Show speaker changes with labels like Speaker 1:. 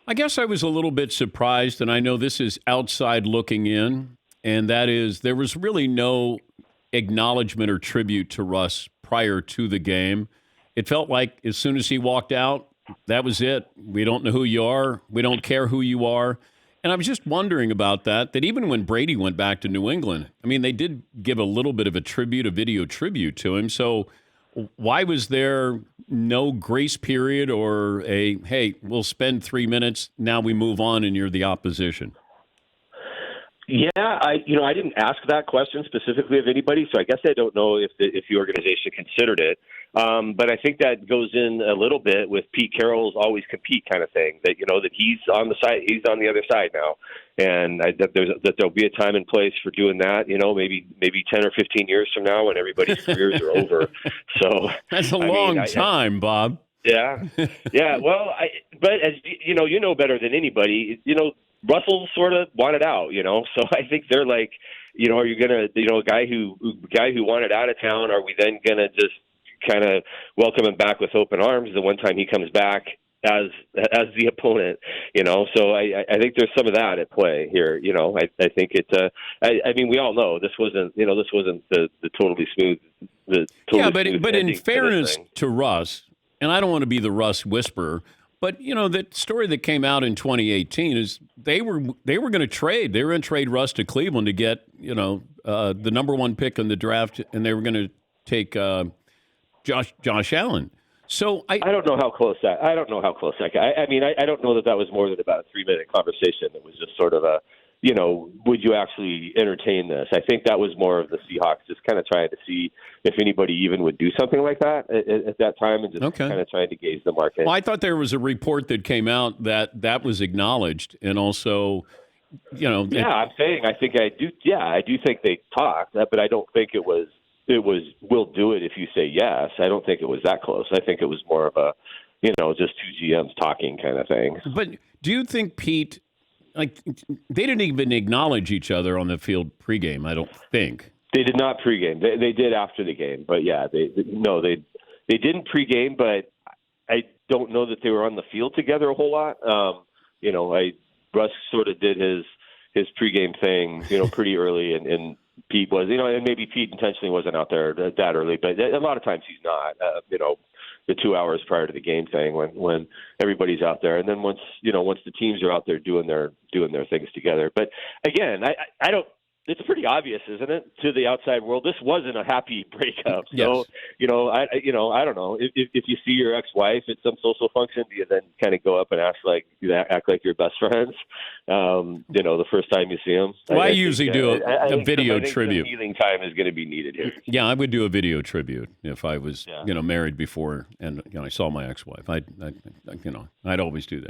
Speaker 1: I guess I was a little bit surprised, and I know this is outside looking in, and that is there was really no acknowledgement or tribute to Russ prior to the game. It felt like as soon as he walked out, that was it. We don't know who you are. We don't care who you are. And I was just wondering about that even when Brady went back to New England, I mean, they did give a little bit of a video tribute to him. So why was there no grace period or hey, we'll spend 3 minutes, now we move on and you're the opposition?
Speaker 2: Yeah, I didn't ask that question specifically of anybody, so I guess I don't know if the organization considered it. But I think that goes in a little bit with Pete Carroll's always compete kind of thing. That that he's on the other side now, and that there'll be a time and place for doing that. Maybe 10 or 15 years from now when everybody's careers are over. So
Speaker 1: that's a long time, Bob.
Speaker 2: Yeah, yeah. Well, but as you know better than anybody, Russell sort of wanted out, so I think they're like, are you going to, a guy who wanted out of town, are we then going to just kind of welcome him back with open arms the one time he comes back as the opponent, so I think there's some of that at play here. I think it's, I mean, we all know this wasn't the totally smooth,
Speaker 1: but in fairness to Russ, and I don't want to be the Russ whisperer, but, the story that came out in 2018 is they were going to trade. They were going to trade Russ to Cleveland to get, the number one pick in the draft, and they were going to take Josh Allen. So I don't know how close that.
Speaker 2: I don't know how close that. I mean, I don't know that was more than about a 3-minute conversation. It was just sort of a, would you actually entertain this? I think that was more of the Seahawks just kind of trying to see if anybody even would do something like that at that time, and just kind of trying to gauge the market.
Speaker 1: Well, I thought there was a report that came out that was acknowledged, and also,
Speaker 2: Yeah, I'm saying I do. Yeah, I do think they talked, but I don't think it was. We'll do it if you say yes. I don't think it was that close. I think it was more of a, just two GMs talking kind of thing.
Speaker 1: But do you think Pete? Like, they didn't even acknowledge each other on the field pregame, I don't think.
Speaker 2: They did not pregame. They did after the game. But, yeah, they didn't pregame, but I don't know that they were on the field together a whole lot. Russ sort of did his pregame thing, pretty early, and Pete was, and maybe Pete intentionally wasn't out there that early, but a lot of times he's not, the 2 hours prior to the game thing when everybody's out there. And then once the teams are out there doing their things together. But again, I don't, it's pretty obvious, isn't it, to the outside world? This wasn't a happy breakup. So,
Speaker 1: yes.
Speaker 2: I don't know. If you see your ex-wife at some social function, do you then kind of go up and act like you're best friends? The first time you see them.
Speaker 1: Well, I usually do a video tribute.
Speaker 2: The healing time is going to be needed here.
Speaker 1: Yeah, I would do a video tribute if I was, married before and I saw my ex-wife. I'd always do that.